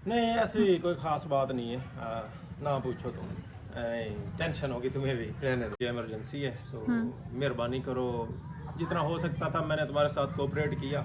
नहीं ऐसी कोई ख़ास बात नहीं है। ना पूछो तुम, टेंशन होगी तुम्हें भी। रहने दो, इमरजेंसी है तो मेहरबानी करो। जितना हो सकता था मैंने तुम्हारे साथ कोऑपरेट किया,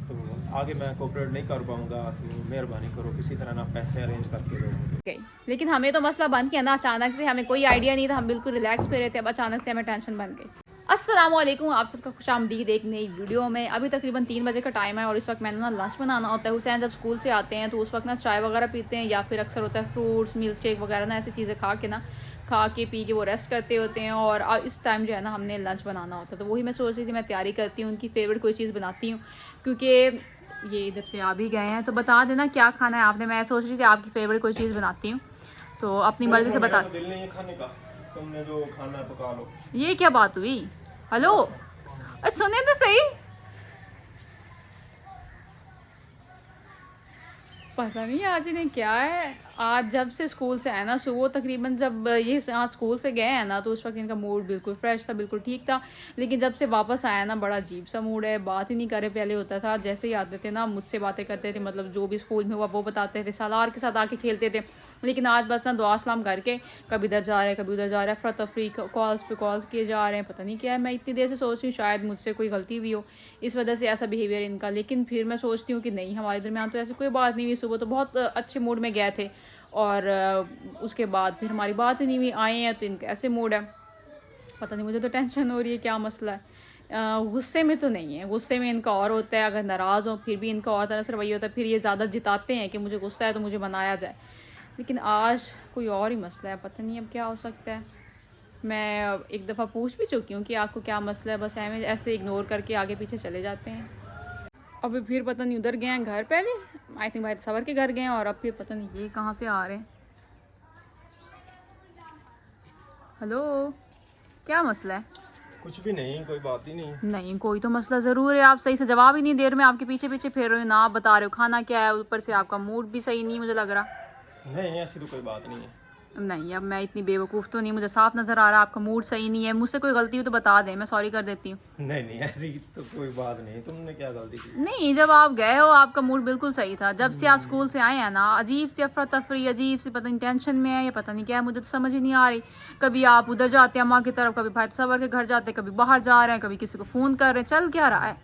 तो आगे मैं कोऑपरेट नहीं कर पाऊँगा, तो मेहरबानी करो किसी तरह ना पैसे अरेंज करके दो मुझे। गई। लेकिन हमें तो मसला बन गया ना अचानक से, हमें कोई आइडिया नहीं था, हम बिल्कुल रिलैक्स पे रहे थे, अब अचानक से हमें टेंशन बन गई। अस्सलामुअलैकुम, आप सबका खुशामदीद एक नई वीडियो में। अभी तकरीबन 3 बजे का टाइम है और इस वक्त मैंने ना लंच बनाना होता है। हुसैन जब स्कूल से आते हैं तो उस वक्त ना चाय वगैरह पीते हैं या फिर अक्सर होता है फ्रूट्स मिल्क शेक वगैरह ना, ऐसी चीज़ें खा के पी के वो रेस्ट करते होते हैं। और इस टाइम जो है ना हमने लंच बनाना होता है, तो वही मैं सोच रही थी, मैं तैयारी करती हूँ, उनकी फेवरेट कोई चीज़ बनाती हूँ, क्योंकि ये इधर से आ भी गए हैं। तो बता देना क्या खाना है आपने। मैं सोच रही थी आपकी फेवरेट कोई चीज़ बनाती हूँ, तो अपनी मर्जी से बता। दिल नहीं है खाने का, तुमने जो खाना है पका लो। ये क्या बात हुई? हेलो, अरे सुने तो सही। पता नहीं आज इन्हें क्या है। आज जब से स्कूल से आए ना, सुबह तकरीबन जब ये आज स्कूल से गए हैं ना, तो उस वक्त इनका मूड बिल्कुल फ्रेश था, बिल्कुल ठीक था। लेकिन जब से वापस आया ना, बड़ा अजीब सा मूड है, बात ही नहीं करे। पहले होता था जैसे ही आते थे ना मुझसे बातें करते थे, मतलब जो भी स्कूल में हुआ वो बताते थे, सालार के साथ आके खेलते थे। लेकिन आज बस ना दुआ सलाम करके कभी इधर जा रहे हैं कभी उधर जा रहे हैं, अफरा तफरी, कॉल्स पे कॉल्स किए जा रहे हैं। पता नहीं क्या है, मैं इतनी देर से सोच रही हूँ शायद मुझसे कोई गलती हुई हो, इस वजह से ऐसा बिहेवियर इनका। लेकिन फिर मैं सोचती हूँ कि नहीं, हमारे दरमियान तो ऐसी कोई बात नहीं हुई। सुबह तो बहुत अच्छे मूड में गए थे और उसके बाद फिर हमारी बात ही नहीं हुई। आए हैं तो इनका ऐसे मूड है, पता नहीं, मुझे तो टेंशन हो रही है क्या मसला है। गुस्से में तो नहीं है, गुस्से में इनका और होता है, अगर नाराज़ हो फिर भी इनका और तरह से रवैया होता है, फिर ये ज़्यादा जिताते हैं कि मुझे गुस्सा है तो मुझे मनाया जाए। लेकिन आज कोई और ही मसला है, पता नहीं अब क्या हो सकता है। मैं एक दफ़ा पूछ भी चुकी हूँ कि आपको क्या मसला है, बस ऐसे इग्नोर करके आगे पीछे चले जाते हैं। अभी फिर पता नहीं उधर गए हैं घर, पहले आई थिंक भाई सवर के घर गए हैं, और अब फिर पता नहीं ये कहाँ से आ रहे हैं। हेलो, क्या मसला है? कुछ भी नहीं, कोई बात ही नहीं। नहीं, कोई तो मसला ज़रूर है। आप सही से जवाब ही नहीं दे रहे, मैं आपके पीछे पीछे फिर रही हूँ ना, आप बता रहे हो खाना क्या है, ऊपर से आपका मूड भी सही नहीं मुझे लग रहा। नहीं ऐसी तो कोई बात नहीं है। नहीं, अब मैं इतनी बेवकूफ़ तो नहीं, मुझे साफ नज़र आ रहा है आपका मूड सही नहीं है। मुझसे कोई गलती हो तो बता दें, मैं सॉरी कर देती हूँ। नहीं नहीं ऐसी तो कोई बात नहीं, तुमने क्या गलती की? नहीं, जब आप गए हो आपका मूड बिल्कुल सही था। जब से आप स्कूल से आए हैं ना, अजीब सी अफरा तफरी, अजीब सी, पता नहीं टेंशन में है या पता नहीं क्या है, मुझे तो समझ ही नहीं आ रही। कभी आप उधर जाते हैं अम्मा की तरफ, कभी भाई सवर के घर जाते हैं, कभी बाहर जा रहे हैं, कभी किसी को फ़ोन कर रहे हैं, चल क्या रहा है?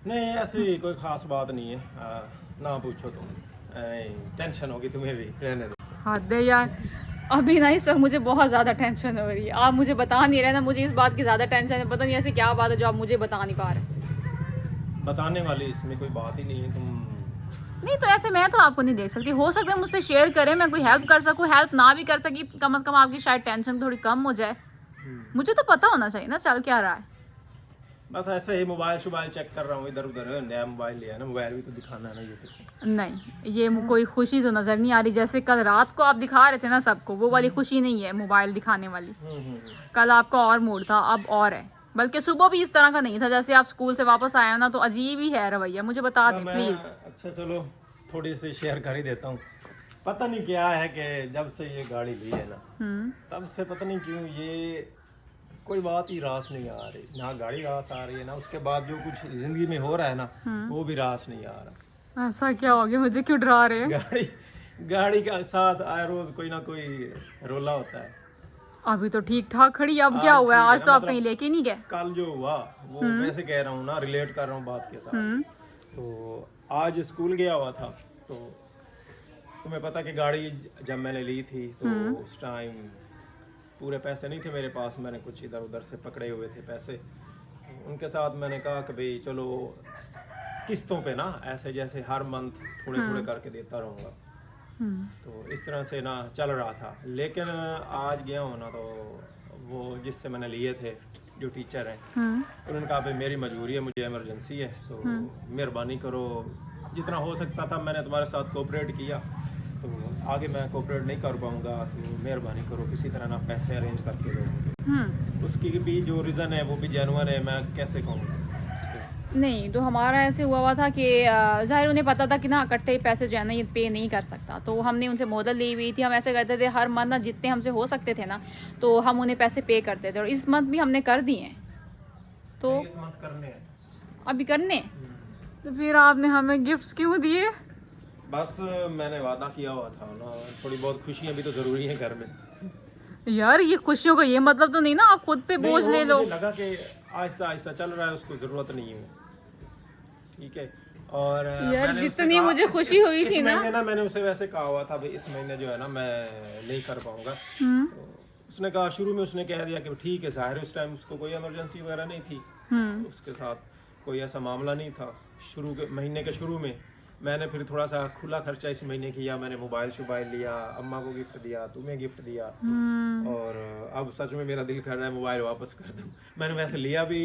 नहीं ऐसी कोई ख़ास बात नहीं है। ना पूछो तुम, टेंशन होगी तुम्हें भी। रहने दो। हद है यार, अभी ना इस वक्त मुझे बहुत ज़्यादा टेंशन हो रही है। आप मुझे बता नहीं रहे ना, मुझे इस बात की ज़्यादा टेंशन है। पता नहीं ऐसी क्या बात है जो आप मुझे बता नहीं पा रहे। बताने वाली इसमें कोई बात ही नहीं है। तुम नहीं तो ऐसे मैं तो आपको नहीं देख सकती, हो सकता है मुझसे शेयर करें, मैं कोई हेल्प कर सकूं, हेल्प ना भी कर सकी, कम से कम आपकी शायद टेंशन थोड़ी कम हो जाए। मुझे तो पता होना चाहिए ना चल क्या रहा है। बस ऐसे ही मोबाइल शोबाइल चेक कर रहा हूँ इधर उधर। नया मोबाइल लिया है ना, मोबाइल भी तो दिखाना है ना ये तो। नहीं, ये कोई खुशी तो नज़र नहीं आ रही। जैसे कल रात को आप दिखा रहे थे ना सबको, वो वाली खुशी नहीं है मोबाइल दिखाने वाली। कल आपका और मूड था, अब और है। बल्कि सुबह भी इस तरह का नहीं था। जैसे आप स्कूल से वापस आए हो ना, तो अजीब ही है रवैया, मुझे बता दें प्लीज़। अच्छा चलो, थोड़ी सी शेयर कर ही देता हूँ। पता नहीं क्या है कि जब से ये गाड़ी ली है ना, तब से पता नहीं क्यों ये कोई बात ही रास नहीं आ रही। ना गाड़ी रास आ रही है, ना उसके बाद जो कुछ जिंदगी में हो रहा है ना, वो भी रास नहीं आ रहा। ऐसा क्या हो गया, मुझे क्यों डरा रहे हैं? गाड़ी के साथ आए रोज कोई ना कोई रोला होता है। अभी तो ठीक ठाक खड़ी, अब क्या हुआ है? आज तो आप कहीं लेके नहीं गए। कल जो हुआ वो वैसे कह रहा हूँ ना, रिलेट कर रहा हूँ बात के साथ। तो आज स्कूल गया हुआ था, तो तुम्हें पता कि गाड़ी जब मैंने ली थी तो उस टाइम पूरे पैसे नहीं थे मेरे पास। मैंने कुछ इधर उधर से पकड़े हुए थे पैसे। उनके साथ मैंने कहा कि भाई चलो किस्तों पे ना, ऐसे जैसे हर मंथ थोड़े थोड़े करके देता रहूँगा। तो इस तरह से ना चल रहा था। लेकिन आज गया हूँ ना, तो वो जिससे मैंने लिए थे, जो टीचर हैं, उन्होंने कहा भाई मेरी मजबूरी है, मुझे इमरजेंसी है, तो मेहरबानी करो। जितना हो सकता था मैंने तुम्हारे साथ कोऑपरेट किया, तो आगे मैं कोऑपरेट नहीं कर पाऊँगा, तो मेहरबानी करो किसी तरह ना पैसे अरेंज करके दो मुझे। उसकी भी जो रीज़न है वो भी जेन्युइन है, मैं कैसे कहूँ। नहीं, तो हमारा ऐसे हुआ था कि ज़ाहिर उन्हें पता था कि ना इकट्ठे पैसे जो है ना ये पे नहीं कर सकता, तो हमने उनसे मोहलत ली हुई थी। हम ऐसे करते थे हर मंथ ना, जितने हमसे हो सकते थे ना, तो हम उन्हें पैसे पे करते थे, और इस मंथ भी हमने कर दिए हैं। तो इस मंथ करने हैं। अभी करने, तो फिर आपने हमें गिफ्ट्स क्यों दिए? बस मैंने वादा किया हुआ था ना, थोड़ी बहुत खुशियाँ भी तो ज़रूरी हैं घर में। यार ये खुशियों का ये मतलब तो नहीं ना आप खुद पे नहीं, बोझ वो ले लो। मुझे लगा कि आहिस्ता आहिस्ता चल रहा है, उसको ज़रूरत नहीं है, ठीक है। और यार मैंने उससे जितनी कहा, मुझे खुशी हुई इस थी ना। महीने ना मैंने उसे वैसे कहा हुआ था भाई इस महीने जो है ना मैं नहीं कर पाऊंगा। हम्म तो उसने कहा, शुरू में उसने कह दिया कि ठीक है, ज़ाहिर है उस टाइम उसको कोई इमरजेंसी वगैरह नहीं थी, हम्म उसके साथ कोई ऐसा मामला नहीं था। शुरू के महीने के शुरू में मैंने फिर थोड़ा सा खुला खर्चा इस महीने किया, मैंने मोबाइल शोबाइल लिया, अम्मा को गिफ्ट दिया, तुम्हें गिफ्ट दिया। और अब सच में मेरा दिल कर रहा है मोबाइल वापस कर दूं। मैंने वैसे लिया भी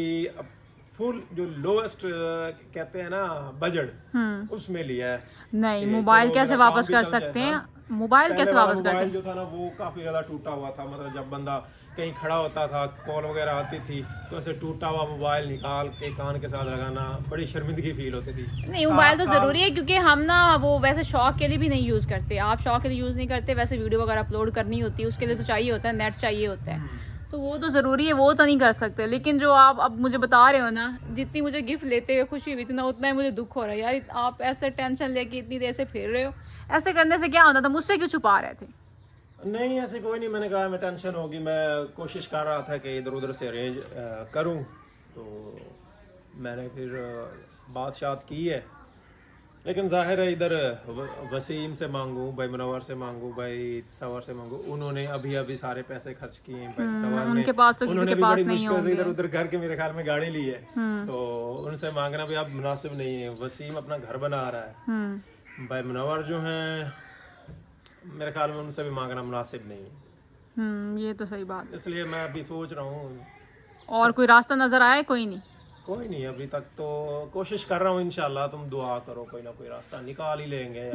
फुल जो लोएस्ट कहते हैं ना बजट, उसमें लिया है। नहीं, कि मोबाइल चलो कैसे मेरा काम वापस भी कर चल जाए, सकते हाँ। हैं? मोबाइल पहले कैसे वाला वापस करते मोबाइल हैं? जो था ना वो काफ़ी ज़्यादा टूटा हुआ था, मतलब जब बंदा कहीं खड़ा होता था, कॉल वगैरह आती थी तो ऐसे टूटा हुआ मोबाइल निकाल के कान के साथ लगाना, बड़ी शर्मिंदगी फील होती थी। नहीं, मोबाइल तो 7 साल ज़रूरी है क्योंकि हम ना वो वैसे शौक के लिए भी नहीं यूज़ करते। आप शौक के लिए यूज़ नहीं करते, वैसे वीडियो वगैरह अपलोड करनी होती है उसके लिए तो चाहिए होता है, नेट चाहिए होता है, तो वो तो ज़रूरी है, वो तो नहीं कर सकते। लेकिन जो आप अब मुझे बता रहे हो ना, जितनी मुझे गिफ्ट लेते हुए खुशी हुई थी ना, उतना ही मुझे दुख हो रहा है यार। आप ऐसे टेंशन लेके इतनी देर से फिर रहे हो, ऐसे करने से क्या होता था? मुझसे क्यों छुपा रहे थे? नहीं, ऐसे कोई नहीं, मैंने कहा मैं टेंशन होगी, मैं कोशिश कर रहा था कि इधर उधर से अरेंज करूं, तो मैंने फिर बात की है। लेकिन जाहिर है इधर वसीम से मांगूं, भाई मुनव्वर से मांगूं, भाई सवर से मांगूं, उन्होंने अभी अभी सारे पैसे खर्च किए हैं। भाई सवर ने, उनके पास तो किसी उन्होंने के भी पास बड़ी नहीं मुश्किल से होंगे। इधर उधर करके मेरे ख्याल में गाड़ी ली है, तो उनसे मांगना भी अब मुनासिब नहीं है। वसीम अपना घर बना रहा है, भाई मुनव्वर जो हैं मेरे ख्याल में उनसे भी मांगना मुनासिब नहीं है। ये तो सही बात है। इसलिए मैं अभी सोच रहा हूँ। और कोई रास्ता नज़र आया? कोई नहीं? कोई नहीं, अभी तक तो कोशिश कर रहा हूँ, इंशाल्लाह तुम दुआ करो, कोई ना कोई रास्ता निकाल ही लेंगे यार।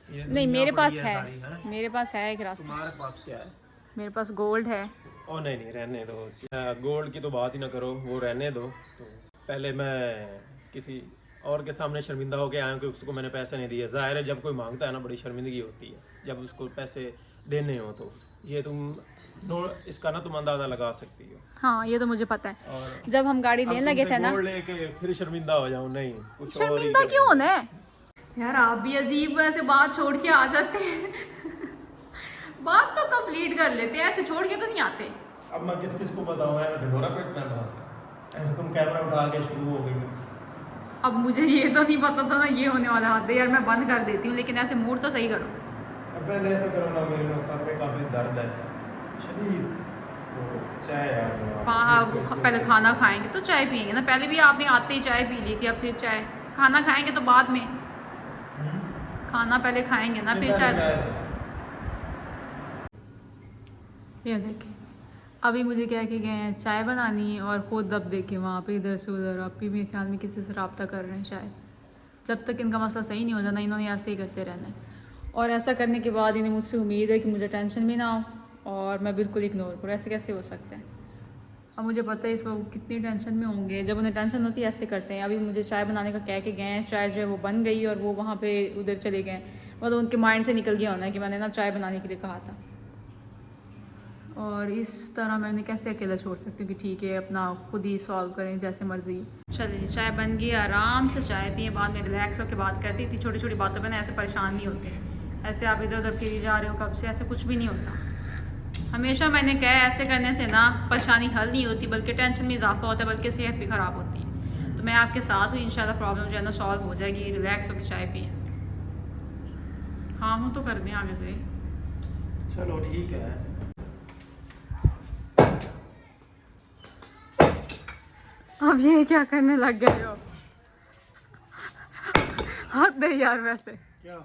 ये नहीं, दुनिया मेरे बड़ी पास है, सारी है। मेरे पास है एक रास्ता। तुम्हारे पास क्या है? मेरे पास गोल्ड है। ओ नहीं नहीं, रहने दो, गोल्ड की तो बात ही ना करो, वो रहने दो। तो पहले मैं किसी और के सामने शर्मिंदा होके आया हूँ कि उसको मैंने पैसे नहीं दिए। जाहिर है जब कोई मांगता है ना बड़ी शर्मिंदगी होती है जब उसको पैसे देने हो, तो ये इसका ना तुम अंदाज़ा लगा सकती हो। हाँ, ये तो मुझे पता है। और जब हम गाड़ी लेने लगे थे ना, गोल्ड लेके फिर शर्मिंदा हो जाऊं, नहीं, कुछ और ही शर्मिंदा करें। क्यों होना है यार? आप भी अजीब ऐसे बात छोड़ के आ जाते हैं। बात तो कंप्लीट कर लेते हैं, ऐसे छोड़ के तो नहीं आते। अब मैं किस किस को बताऊं, मैं ढिंढोरा पीटता हूं, तुम कैमरा उठा के शुरू हो गई। अब मुझे ये तो नहीं पता था ना ये होने वाला हाथ है यार। मैं बंद कर देती हूँ, लेकिन ऐसे मूड तो सही करो। अब पहले ऐसा करो ना, मेरे ना सर में काफी दर्द है शदीद, तो चाय यार पहले खाना खाएंगे तो चाय पियेंगे ना। पहले भी आपने आते ही चाय पी ली थी, अब फिर चाय। खाना खाएंगे तो बाद में, खाना पहले खाएंगे ना फिर चाय। ये देखें, अभी मुझे कह के गए हैं चाय बनानी है, और खुद अब देखे वहाँ पे इधर से उधर अब भी मेरे ख्याल में किसी से रब्ता कर रहे हैं शायद। जब तक इनका मसला सही नहीं हो जाना, इन्होंने ऐसे ही करते रहना है। और ऐसा करने के बाद इन्हें मुझसे उम्मीद है कि मुझे टेंशन भी ना हो और मैं बिल्कुल इग्नोर करूँ। ऐसे कैसे हो सकता है? अब मुझे पता है इस वक्त कितनी टेंशन में होंगे। जब उन्हें टेंशन होती है ऐसे करते हैं। अभी मुझे चाय बनाने का कह के गए हैं, चाय जो है वो बन गई और वो वहाँ पे उधर चले गए। मतलब उनके माइंड से निकल गया होना है कि मैंने ना चाय बनाने के लिए कहा था। और इस तरह मैं उन्हें कैसे अकेला छोड़ सकती हूँ कि ठीक है अपना खुद ही सॉल्व करें जैसे मर्जी। चलिए चाय बन गई, आराम से चाय पिए, बाद में रिलैक्स होकर बात करती थी। छोटी छोटी बातों पर ना ऐसे परेशान नहीं होते, ऐसे आप इधर उधर फिरी जा रहे हो कब से, ऐसे कुछ भी नहीं होता। हमेशा मैंने कहा है ऐसे करने से ना परेशानी हल नहीं होती, बल्कि टेंशन में इजाफा होता है, बल्कि सेहत भी ख़राब होती है। तो मैं आपके साथ हूँ, इंशाल्लाह प्रॉब्लम जो है ना सॉल्व हो जाएगी। रिलैक्स होकर चाय पिए। हाँ हूँ तो कर दें आगे से। चलो ठीक है। अब ये क्या करने लग गए हो? हाथ दे यार। वैसे क्या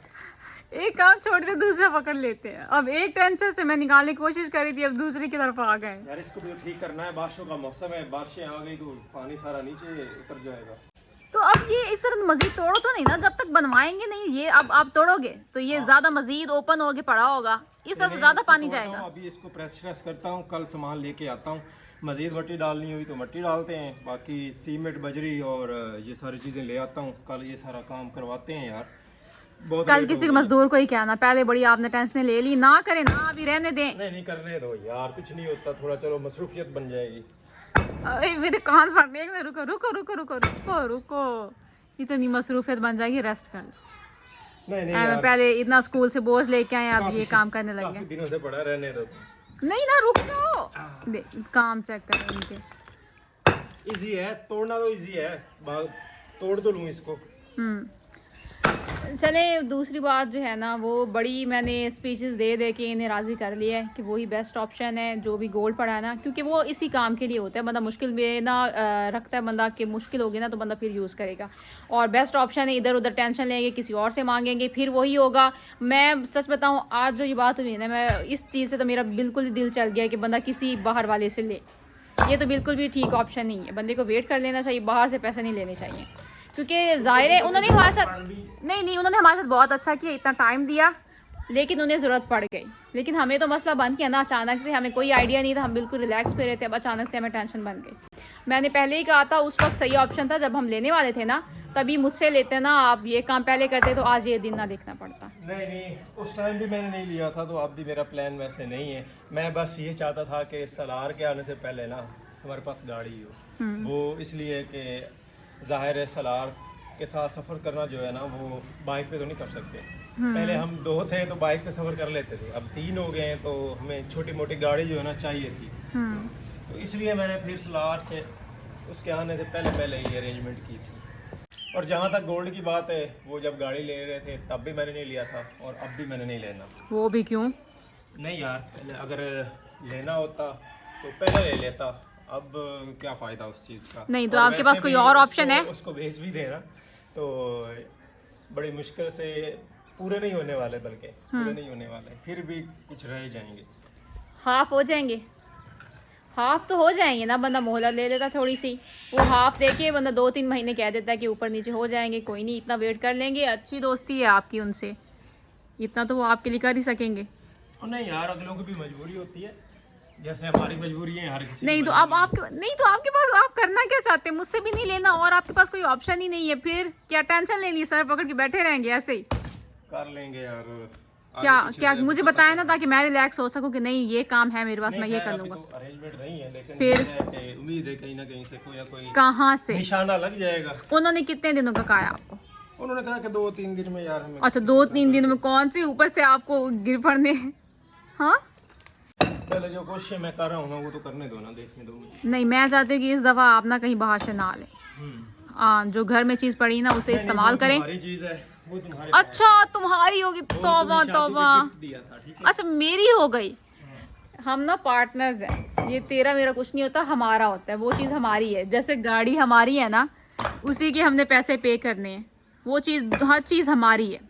एक काम छोड़ के दूसरा पकड़ लेते हैं। अब एक टेंशन से मैं निकालने की कोशिश करी थी, अब दूसरी की तरफ आ गए यार, इसको भी तो ठीक करना है, बारिशों का मौसम है, बारिशें आ गई तो पानी सारा नीचे उतर जाएगा। तो अब ये इस तरह मजीद तोड़ो तो नहीं ना, जब तक बनवाएंगे नहीं ये। अब आप तोड़ोगे तो ये ज्यादा मजीद ओपन होके पड़ा होगा, इस तरफ ज्यादा पानी जाएगा। अभी इसको प्रेस करता हूँ, कल सामान लेके आता हूँ। मजीद मट्टी डालनी हुई तो मट्टी डालते हैं, बाकी सीमेंट बजरी और ये सारी चीज़ें ले आता हूँ। कल ये सारा काम करवाते हैं यार। बहुत कल किसी मजदूर को ही कहना, पहले बड़ी आपने टेंशन ले ली, ना करें ना, अभी रहने दें। नहीं करने दो यार, कुछ नहीं होता, थोड़ा चलो मसरूफियत बन जाएगी। अरे मेरे कान फट गए। रुको रुको रुको रुको रुको रुको, इतनी मसरूफियत बन जाएगी, रेस्ट कर लो। नहीं नहीं हमें यार, पहले इतना स्कूल से बोझ लेके आए, अब ये काम करने लग काफी गए। दिनों से पड़ा रहने दो। नहीं ना, रुक जाओ, काम चेक करें इनके। इजी है, तोड़ना तो इजी है, तोड़ तो लूँ इसको। चले, दूसरी बात जो है ना, वो बड़ी मैंने स्पीचेस दे दे के इन्हें राज़ी कर लिया है कि वही बेस्ट ऑप्शन है जो भी गोल्ड पड़ा है ना, क्योंकि वो इसी काम के लिए होता है। बंदा मुश्किल में ना रखता है, बंदा कि मुश्किल होगी ना तो बंदा फिर यूज़ करेगा। और बेस्ट ऑप्शन है, इधर उधर टेंशन लेंगे, किसी और से मांगेंगे, फिर वही होगा। मैं सच बताऊँ, आज जो ये बात हुई ना, मैं इस चीज़ से तो मेरा बिल्कुल ही दिल चल गया कि बंदा किसी बाहर वाले से ले। ये तो बिल्कुल भी ठीक ऑप्शन नहीं है, बंदे को वेट कर लेना चाहिए, बाहर से पैसे नहीं लेने चाहिए। क्योंकि ज़ाहिर है उन्होंने हमारे साथ नहीं उन्होंने हमारे साथ बहुत अच्छा किया, इतना टाइम दिया, लेकिन उन्हें ज़रूरत पड़ गई। लेकिन हमें तो मसला बन गया ना अचानक से, हमें कोई आइडिया नहीं था, हम बिल्कुल रिलैक्स पे रहे थे, अब अचानक से हमें टेंशन बन गई। मैंने पहले ही कहा था, उस वक्त सही ऑप्शन था जब हम लेने वाले थे ना, तभी मुझसे लेते ना, आप ये काम पहले करते तो आज ये दिन ना देखना पड़ता। नहीं, उस टाइम भी मैंने नहीं लिया था, तो अब भी मेरा प्लान वैसे नहीं है। मैं बस ये चाहता था कि सलार के आने से पहले ना हमारे पास गाड़ी हो। वो इसलिए कि जाहिर है सलार के साथ सफ़र करना जो है ना, वो बाइक पे तो नहीं कर सकते। पहले हम 2 थे तो बाइक पे सफ़र कर लेते थे, अब 3 हो गए हैं तो हमें छोटी मोटी गाड़ी जो है ना चाहिए थी। तो इसलिए मैंने फिर सलार से उसके आने से पहले ये अरेंजमेंट की थी। और जहाँ तक गोल्ड की बात है, वो जब गाड़ी ले रहे थे तब भी मैंने नहीं लिया था, और अब भी मैंने नहीं लेना। वो भी क्यों? नहीं यार, पहले अगर लेना होता तो पहले ले लेता, अब क्या फ़ायदा उस चीज़ का। नहीं तो और आपके वैसे पास कोई भी और ऑप्शन है? उसको भेज भी देना तो बड़ी मुश्किल से पूरे नहीं होने वाले, बल्कि पूरे नहीं होने वाले, फिर भी कुछ रह जाएंगे। हाफ हो जाएंगे, हाफ तो हो जाएंगे ना, बंदा मोहलत ले लेता थोड़ी सी, वो हाफ देके बंदा 2-3 महीने कह देता है कि ऊपर नीचे हो जाएंगे, कोई नहीं, इतना वेट कर लेंगे। अच्छी दोस्ती है आपकी उनसे, इतना तो वो आपके लिए कर ही सकेंगे। और नहीं यार, अगलों की भी मजबूरी होती है, जैसे हमारी मजबूरी है, हर किसी नहीं की तो अब आपके नहीं तो आपके पास आप करना क्या चाहते हैं? मुझसे भी नहीं लेना और आपके पास कोई ऑप्शन ही नहीं है, फिर क्या टेंशन लेनी है? सर पकड़ के बैठे रहेंगे ऐसे ही? कर लेंगे यार। क्या मुझे बताया ना, ताकि मैं रिलैक्स हो सकूं कि नहीं ये काम है मेरे पास, मैं ये कर लूंगा। तो अरेंजमेंट नहीं है, लेकिन फिर? ये है कि उम्मीद है कहीं ना कहीं से कोई ना कोई कहाँ से? निशाना लग जाएगा। उन्होंने कितने दिनों का कहा है आपको? उन्होंने कहा कि 2-3 दिन में यार हमें। अच्छा, 2-3 दिन में? कौन से ऊपर से आपको गिर पड़ने? हाँ, पहले जो कोशिश मैं कर रहा हूँ ना, वो तो करने दो ना, देखने दो मुझे। नहीं मैं चाहती हूँ कि इस दफ़ा आप ना कहीं बाहर से ना लें। जो घर में चीज़ पड़ी ना उसे इस्तेमाल करें। तुम्हारी चीज़ है, वो तुम्हारे अच्छा, तुम्हारी होगी? तौबा तौबा। दिया था, ठीक है। अच्छा, मेरी हो गई। हम ना पार्टनर्स हैं, ये तेरा मेरा कुछ नहीं होता, हमारा होता है, वो चीज़ हमारी है। जैसे गाड़ी हमारी है ना, उसी के हमने पैसे पे करने हैं, वो चीज़, हर चीज़ हमारी है,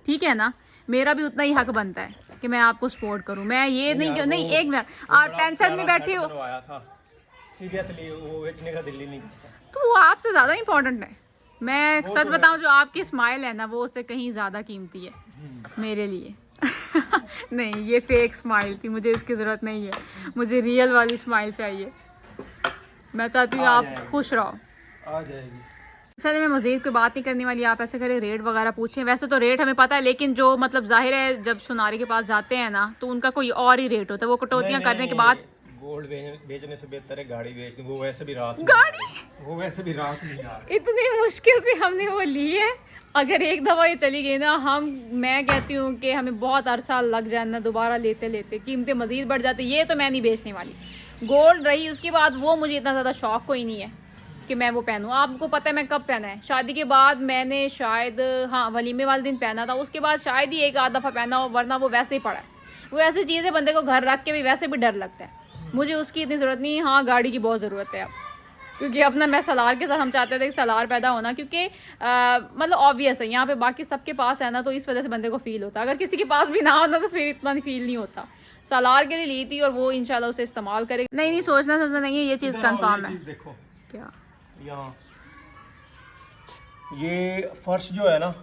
ठीक है ना? मेरा भी उतना ही हक बनता है कि मैं आपको सपोर्ट करूं। मैं ये नहीं, एक मिनट, आप टेंशन में बैठे हो। सीरियसली वो बेचने का दिल ही नहीं करता। तो वो आपसे ज़्यादा इम्पोर्टेंट है। मैं सच बताऊं, जो आपकी स्माइल है ना, वो उससे कहीं ज़्यादा कीमती है मेरे लिए। नहीं, ये फेक स्माइल थी, मुझे इसकी ज़रूरत नहीं है, मुझे रियल वाली स्माइल चाहिए। मैं चाहती हूँ आप खुश रहो। आ जाएगी। चलिए, मैं मज़ीद कोई बात नहीं करने वाली, आप ऐसे करें रेट वगैरह पूछें। वैसे तो रेट हमें पता है, लेकिन जो मतलब जाहिर है जब सुनारी के पास जाते हैं ना, तो उनका कोई और ही रेट होता है। वो कटौतियाँ करने के बाद गोल्ड बेचने से बेहतर है गाड़ी बेच दूं, वो वैसे भी रास नहीं यार। इतनी मुश्किल से हमने वो ली है, अगर एक दफ़ा ये चली गई ना, मैं कहती हूँ कि हमें बहुत अरसा लग जाए ना, दोबारा लेते लेते कीमतें मज़ीद बढ़ जाती। ये तो मैं नहीं बेचने वाली। गोल्ड रही, उसके बाद वो मुझे इतना ज़्यादा शौक कोई नहीं है कि मैं वो पहनूँ। आपको पता है मैं कब पहना है? शादी के बाद मैंने शायद, हाँ, वलीमे वाले दिन पहना था, उसके बाद शायद ही एक आध दफ़ा पहना हो, वरना वो वैसे ही पड़ा है। वो ऐसी चीज़ है, बंदे को घर रख के भी वैसे भी डर लगता है। मुझे उसकी इतनी ज़रूरत नहीं है। हाँ, गाड़ी की बहुत ज़रूरत है अब, क्योंकि अपना मैं सलार के साथ हम चाहते थे कि सलार पैदा होना, क्योंकि मतलब ऑब्वियस है, यहाँ पे बाकी सबके पास है ना, तो इस वजह से बंदे को फ़ील होता है। अगर किसी के पास भी ना होना तो फिर इतना फील नहीं होता। सलार के लिए ली थी, और वो इंशाल्लाह उसे इस्तेमाल करेगी। नहीं, सोचना नहीं है, ये चीज़ कन्फर्म है। देखो क्या यहाँ ये फर्श जो है ना,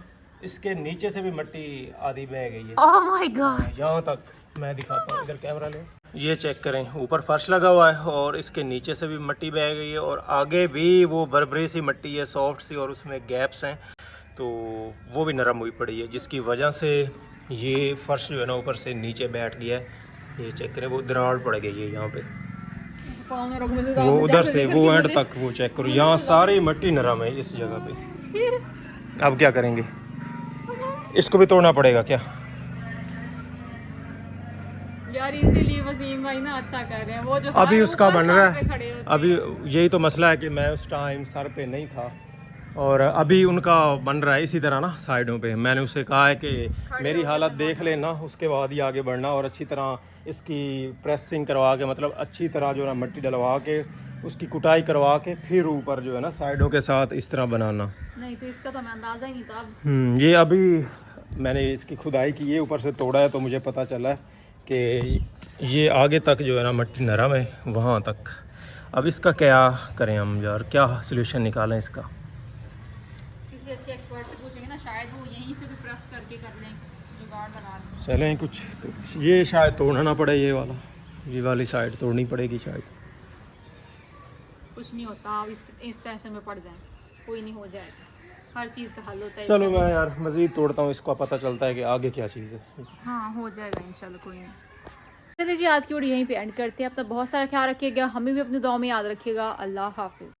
इसके नीचे से भी मिट्टी आधी बह गई है। Oh my God! यहाँ तक मैं दिखाता हूँ, इधर कैमरा ले। ये चेक करें, ऊपर फर्श लगा हुआ है और इसके नीचे से भी मिट्टी बह गई है, और आगे भी वो बरबरी सी मिट्टी है, सॉफ्ट सी, और उसमें गैप्स हैं, तो वो भी नरम हुई पड़ी है, जिसकी वजह से ये फर्श जो है ना ऊपर से नीचे बैठ गया है। ये चेक करें, वो दरार पड़ गई है यहाँ पे, वो उधर से वो एंड तक, वो चेक करो, यहाँ सारी मिट्टी नरम है इस जगह पे। अब क्या करेंगे? इसको भी तोड़ना पड़ेगा क्या? यार इसीलिए वसीम भाई ना अच्छा कर रहे हैं, वो जो अभी हर उसका ऊपर बन सर रहा पे है। खड़े होते अभी हैं। यही तो मसला है कि मैं उस टाइम सर पे नहीं था, और अभी उनका बन रहा है इसी तरह ना साइडों पे। मैंने उससे कहा है कि मेरी होके हालत बनवाना। देख लेना, उसके बाद ही आगे बढ़ना, और अच्छी तरह इसकी प्रेसिंग करवा के, मतलब अच्छी तरह जो है ना मिट्टी डलवा के, उसकी कुटाई करवा के, फिर ऊपर जो है ना साइडों के साथ इस तरह बनाना। नहीं तो इसका तो मैं अंदाजा ही नहीं था अब। ये अभी मैंने इसकी खुदाई की है, ऊपर से तोड़ा है, तो मुझे पता चला है कि ये आगे तक जो है ना मिट्टी नरम है वहाँ तक। अब इसका क्या करें हम यार, क्या सलूशन निकालें इसका? किसी अच्छे एक्सपर्ट से पूछेंगे ना, शायद वो यहीं से भी प्रेस करके कर लें, जुगाड़ लगा लें। चलें कुछ, ये शायद तोड़ना ना पड़े, ये वाली साइड तोड़नी पड़ेगी शायद। कुछ नहीं होता, आप इस टेंशन में पड़ जाएं, कोई नहीं, हो जाएगा, हर चीज़ का हल होता है चलो इसका। मैं यार मज़ीद तोड़ता हूँ इसको, पता चलता है कि आगे क्या चीज़ है। हाँ हो जाएगा इंशाल्लाह, कोई नहीं। चलिए जी, आज की वीडियो यहीं पे एंड करते हैं। अब तक बहुत सारा ख्याल रखिएगा, हमें भी अपनी दुआ में याद रखिएगा। अल्लाह हाफिज़।